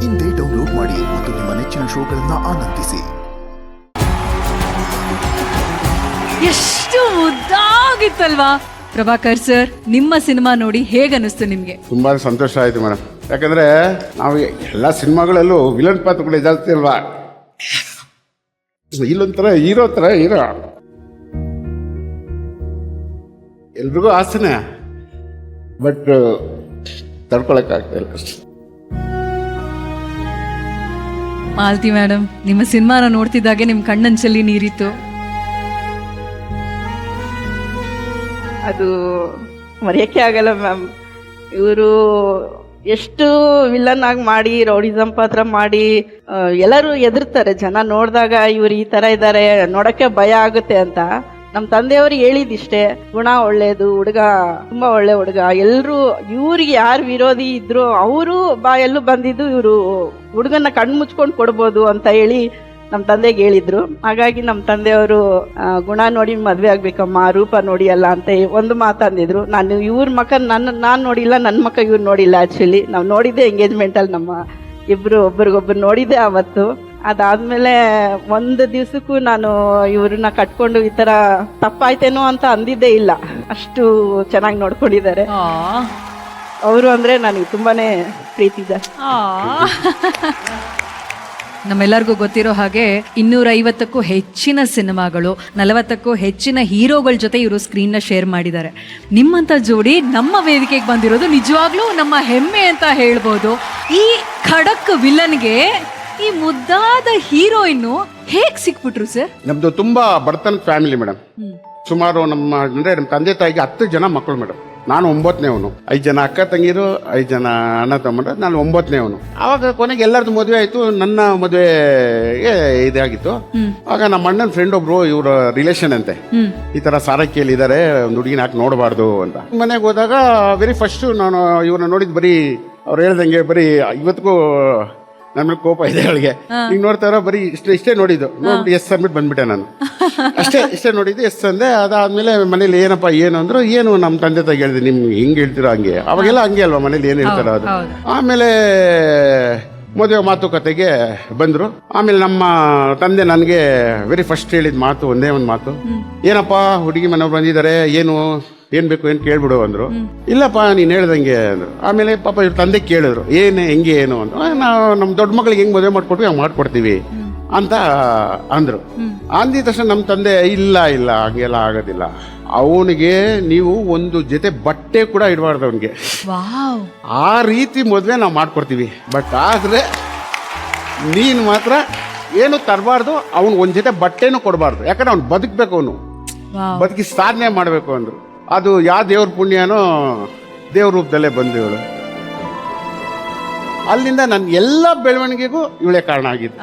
ಇಂದೇ ಡೌನ್ಲೋಡ್ ಮಾಡಿ ಮತ್ತು ನಿಮ್ಮ ನೆಚ್ಚಿನ ಶೋಗಳನ್ನ ಆನಂದಿಸಿ. ಎಷ್ಟು ಮುದ್ದಾಗಿತ್ತಲ್ವಾ ಪ್ರಭಾಕರ್ ಸರ್, ನಿಮ್ಮ ಸಿನಿಮಾ ನೋಡಿ ಹೇಗನ್ನಿಸ್ತು ನಿಮ್ಗೆ? ತುಂಬಾ ಸಂತೋಷ ಆಯ್ತು ಮೇಡಮ್. ಯಾಕಂದ್ರೆ ನಾವು ಎಲ್ಲ ಸಿನಿಮಾಗಳಲ್ಲೂ ವಿಲನ್ ಪಾತ್ರಗಳು ಜಾಸ್ತಿ ಅಲ್ವಾ, ಇಲ್ಲೊಂಥರ ಹೀರೋ ಥರ ಹೀರೋ ಎಲ್ರಿಗೂ ಆಸನೆ, ಬಟ್ ತಡ್ಕೊಳಕ್ಕಾಗ್ತಾ ಇಲ್ಲ ಅಷ್ಟೇ. ಮಾಲತಿ ಮೇಡಮ್, ನಿಮ್ಮ ಸಿನಿಮಾನ ನೋಡ್ತಿದ್ದಾಗೆ ನಿಮ್ ಕಣ್ಣಂಚಲ್ಲಿ ನೀರಿತ್ತು. ಅದು ಮರೆಯೋಕ್ಕೆ ಆಗಲ್ಲ ಮ್ಯಾಮ್. ಇವರು ಎಷ್ಟು ವಿಲನ್ ಆಗಿ ಮಾಡಿ ರೌಡಿಸಮ್ ಪಾತ್ರ ಮಾಡಿ ಎಲ್ಲರೂ ಎದುರ್ತಾರೆ. ಜನ ನೋಡಿದಾಗ ಇವ್ರು ಈ ಥರ ಇದ್ದಾರೆ, ನೋಡೋಕ್ಕೆ ಭಯ ಆಗುತ್ತೆ ಅಂತ. ನಮ್ಮ ತಂದೆಯವರು ಹೇಳಿದಿಷ್ಟೇ, ಗುಣ ಒಳ್ಳೇದು, ಹುಡುಗ ತುಂಬ ಒಳ್ಳೆ ಹುಡುಗ, ಎಲ್ಲರೂ ಇವ್ರಿಗೆ ಯಾರು ವಿರೋಧಿ ಇದ್ರು ಅವರು ಎಲ್ಲೂ ಬಂದಿದ್ದು ಇವರು ಹುಡುಗನ ಕಣ್ಣು ಮುಚ್ಕೊಂಡು ಕೊಡ್ಬೋದು ಅಂತ ಹೇಳಿ ನಮ್ಮ ತಂದೆಗೆ ಹೇಳಿದ್ರು. ಹಾಗಾಗಿ ನಮ್ಮ ತಂದೆಯವರು ಗುಣ ನೋಡಿ ಮದುವೆ ಆಗ್ಬೇಕಮ್ಮ, ರೂಪ ನೋಡಿ ಅಲ್ಲ ಅಂತ ಒಂದು ಮಾತಂದಿದ್ರು. ನಾನು ಇವ್ರ ಮಕ್ಕ ನಾನು ನೋಡಿಲ್ಲ, ನನ್ನ ಮಕ್ಕ ಇವ್ರು ನೋಡಿಲ್ಲ. ಆ್ಯಕ್ಚುಲಿ ನಾವು ನೋಡಿದ್ದೆ ಎಂಗೇಜ್ಮೆಂಟಲ್ಲಿ, ನಮ್ಮ ಇಬ್ಬರು ಒಬ್ರಿಗೊಬ್ರು ನೋಡಿದ್ದೆ ಆವತ್ತು. ಅದಾದಮೇಲೆ ಒಂದು ದಿವಸಕ್ಕೂ ನಾನು ಇವ್ರನ್ನ ಕಟ್ಕೊಂಡು ಈ ಥರ ತಪ್ಪಾಯ್ತೇನೋ ಅಂತ ಅಂದಿದ್ದೇ ಇಲ್ಲ. ಅಷ್ಟು ಚೆನ್ನಾಗಿ ನೋಡ್ಕೊಂಡಿದ್ದಾರೆ ಅವರು. ಅಂದರೆ ನನಗೆ ತುಂಬಾ ಪ್ರೀತಿ ಇದೆ. ನಮ್ಮೆಲ್ಲರಿಗೂ ಗೊತ್ತಿರೋ ಹಾಗೆ 250ಕ್ಕೂ ಹೆಚ್ಚಿನ ಸಿನಿಮಾಗಳು, 40ಕ್ಕೂ ಹೆಚ್ಚಿನ ಹೀರೋಗಳ ಜೊತೆ ಇವರು ಸ್ಕ್ರೀನ್ನ ಶೇರ್ ಮಾಡಿದ್ದಾರೆ. ನಿಮ್ಮಂಥ ಜೋಡಿ ನಮ್ಮ ವೇದಿಕೆಗೆ ಬಂದಿರೋದು ನಿಜವಾಗ್ಲೂ ನಮ್ಮ ಹೆಮ್ಮೆ ಅಂತ ಹೇಳ್ಬೋದು. ಈ ಖಡಕ್ ವಿಲನ್ಗೆ ಈ ಮುದ್ದಾದ ಹೀರೋಯಿನ್ನು ಹೇಗೆ ಸಿಕ್ಬಿಟ್ರು ಸರ್? ನಮ್ದು ತುಂಬಾ ಬಡತನ ಫ್ಯಾಮಿಲಿ ಮೇಡಮ್. ಸುಮಾರು ನಮ್ಮ ತಂದೆ ತಾಯಿಗೆ 10 ಜನ ಮಕ್ಕಳು ಮೇಡಮ್. ನಾನು 9ನೇವನು. 5 ಜನ ಅಕ್ಕ ತಂಗಿರು, 5 ಜನ ಅಣ್ಣ ತಮ್ಮರು, ನಾನು 9ನೇವನು. ಆವಾಗ ಕೊನೆಗೆ ಎಲ್ಲರದು ಮದುವೆ ಆಯ್ತು, ನನ್ನ ಮದುವೆಗೆ ಇದಾಗಿತ್ತು. ಆಗ ನಮ್ಮ ಅಣ್ಣನ ಫ್ರೆಂಡ್ ಒಬ್ರು, ಇವ್ರ ರಿಲೇಷನ್ ಅಂತೆ, ಈ ತರ ಸಾರಕ್ಕಿಯಲ್ಲಿ ಇದಾರೆ, ಒಂದು ಹುಡುಗಿನ ಹಾಕಿ ನೋಡಬಾರ್ದು ಅಂತ. ಮನೆಗೆ ಹೋದಾಗ ವೆರಿ ಫಸ್ಟ್ ನಾನು ಇವ್ರನ್ನ ನೋಡಿದ್ ಬರೀ ಅವ್ರು ಹೇಳ್ದಂಗೆ ಬರೀ ಇವತ್ತಿಗೂ ನನ್ನ ಕೋಪ ಇದೆ ಅವಳಿಗೆ. ಈಗ ನೋಡ್ತಾರ ಬರೀ ಇಷ್ಟೇ ನೋಡಿದ್ದು, ನೋಡ್ಬಿಟ್ಟು ಎಸ್ ಅಂದ್ಬಿಟ್ಟು ಬಂದ್ಬಿಟ್ಟೆ ನಾನು. ಇಷ್ಟೇ ನೋಡಿದ್ದು, ಎಸ್ ಅಂದೆ. ಅದಾದ್ಮೇಲೆ ಮನೇಲಿ ಏನಪ್ಪ ಏನು ಅಂದ್ರು, ಏನು ನಮ್ಮ ತಂದೆ ತಾಯಿ ಹೇಳಿದೆ, ನಿಮ್ಗೆ ಹಿಂಗೆ ಹೇಳ್ತಿರೋ ಹಂಗೆ. ಅವಾಗೆಲ್ಲ ಹಂಗೆ ಅಲ್ವಾ ಮನೇಲಿ ಏನು ಹೇಳ್ತಾರ ಅದು. ಆಮೇಲೆ ಮದುವೆ ಮಾತುಕತೆಗೆ ಬಂದ್ರು. ಆಮೇಲೆ ನಮ್ಮ ತಂದೆ ನನಗೆ ವೆರಿ ಫಸ್ಟ್ ಹೇಳಿದ ಮಾತು ಒಂದೇ ಒಂದು ಮಾತು, ಏನಪ್ಪ ಹುಡುಗಿ ಮನೆಯವ್ರು ಬಂದಿದ್ದಾರೆ, ಏನ್ ಬೇಕು ಏನ್ ಕೇಳ್ಬಿಡು ಅಂದ್ರು. ಇಲ್ಲಪ್ಪ ನೀನ್ ಹೇಳ್ದಂಗೆ ಅಂದ್ರು. ಆಮೇಲೆ ಪಾಪ ಇವ್ರ ತಂದೆ ಕೇಳಿದ್ರು, ಹೆಂಗೆ ಏನು ಅಂತ. ನಾವು ನಮ್ಮ ದೊಡ್ಡ ಮಕ್ಳಿಗೆ ಹೆಂಗ್ ಮದುವೆ ಮಾಡ್ಕೊಡ್ತೀವಿ ಹಂಗೆ ಮಾಡ್ಕೊಡ್ತೀವಿ ಅಂತ ಅಂದ್ರು. ಅಂದಿದ ತಕ್ಷಣ ನಮ್ಮ ತಂದೆ ಇಲ್ಲ ಹಂಗೆಲ್ಲ ಆಗೋದಿಲ್ಲ, ಅವನಿಗೆ ನೀವು ಒಂದು ಜೊತೆ ಬಟ್ಟೆ ಕೂಡ ಇಡಬಾರ್ದು ಅವನಿಗೆ, ಆ ರೀತಿ ಮದುವೆ ನಾವು ಮಾಡ್ಕೊಡ್ತೀವಿ. ಬಟ್ ಆದ್ರೆ ನೀನು ಮಾತ್ರ ಏನು ತರಬಾರ್ದು, ಅವನು ಒಂದ್ ಜೊತೆ ಬಟ್ಟೆನೂ ಕೊಡಬಾರ್ದು. ಯಾಕಂದ್ರೆ ಅವ್ನು ಬದುಕ್ಬೇಕು, ಅವನು ಬದುಕಿ ಸಾಧನೆ ಮಾಡ್ಬೇಕು ಅಂದ್ರು. ಅದು ಯಾವ ದೇವ್ರ ಪುಣ್ಯನೋ ದೇವ್ರ ರೂಪದಲ್ಲೇ ಬಂದು ಇವಳು. ಅಲ್ಲಿಂದ ನನ್ನ ಎಲ್ಲ ಬೆಳವಣಿಗೆಗೂ ಇವಳೇ ಕಾರಣ ಆಗಿದ್ದು.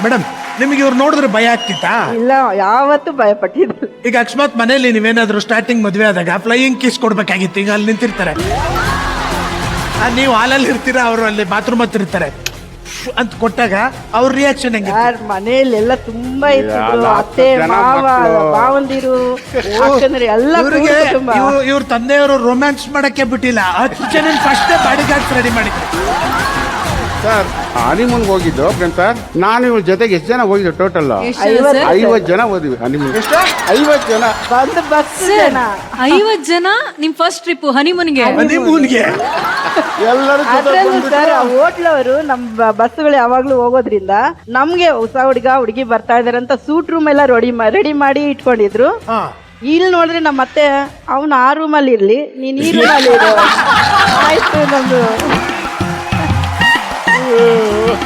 ಮೇಡಮ್, ನಿಮಗೆ ಇವ್ರು ನೋಡಿದ್ರೆ ಭಯ ಆಗ್ತಿತ್ತಾ? ಇಲ್ಲ, ಯಾವತ್ತೂ ಭಯ ಪಟ್ಟಿದ್ರು. ಈಗ ಅಕಸ್ಮಾತ್ ಮನೇಲಿ ನೀವೇನಾದ್ರು ಸ್ಟಾರ್ಟಿಂಗ್ ಮದುವೆ ಆದಾಗ ಫ್ಲೈಯಿಂಗ್ ಕಿಸ್ ಕೊಡ್ಬೇಕಾಗಿತ್ತು, ಈಗ ಅಲ್ಲಿ ನಿಂತಿರ್ತಾರೆ, ನೀವು ಹಾಲಲ್ಲಿ ಇರ್ತೀರಾ, ಅವರು ಅಲ್ಲಿ ಬಾತ್ರೂಮ್ ಹತ್ರ ಇರ್ತಾರೆ ಅಂತ ಕೊಟ್ಟಾಗ ಅವ್ರ ರಿಯಾಕ್ಷನ್ ಹೆಂಗೆ? ಮನೆಯಲ್ಲೆಲ್ಲ ತುಂಬಾ ಇತ್ತು, ಅತ್ತೆ ಮಾವ ಭಾವಂದಿರು ಎಲ್ಲ. ಇವ್ರ ತಂದೆಯವರು ರೊಮ್ಯಾನ್ಸ್ ಮಾಡಕ್ಕೆ ಬಿಟ್ಟಿಲ್ಲ, 10 ಜನ ಫಸ್ಟ್ ಬಾಡಿ ಗಾರ್ಡ್ಸ್ ರೆಡಿ ಮಾಡಿದ್ರು. ಸರ್ ಹನಿಮೂನ್ಗೆ ಹೋಗಿದ್ದು ಸರ್, ನಾನು ಇವ್ರ ಜೊತೆಗೆ ಎಷ್ಟು ಜನ ಹೋಗಿದ್ದು? ಟೋಟಲ್ 50 ಜನ ಹೋದ್ವಿ ಹನಿಮೂನ್. 50 ಜನ ಬಂದು ಬಸ್ 50 ಜನ ನಿಮ್ ಫಸ್ಟ್ ಟ್ರಿಪ್ ಹನಿಮೂನ್ಗೆ? ಎಲ್ಲರೂ ಸರ್, ಹೋಟ್ಲವರು ನಮ್ಮ ಬಸ್ಗಳು ಯಾವಾಗ್ಲೂ ಹೋಗೋದ್ರಿಂದ ನಮ್ಗೆ ಹೊಸ ಹುಡುಗಿ ಬರ್ತಾ ಇದಾರೆ ಅಂತ ಸೂಟ್ ರೂಮ್ ಎಲ್ಲ ರೆಡಿ ಮಾಡಿ ಇಟ್ಕೊಂಡಿದ್ರು. ಇಲ್ಲಿ ನೋಡಿದ್ರೆ ನಮ್ಮ ಅತ್ತೆ, ಅವನು ಆ ರೂಮಲ್ಲಿ ಇರ್ಲಿ, ನೀನ್ ಈ ರೂಮಲ್ಲಿ ಇರು. ಆಯ್ತು ನಮ್ದು.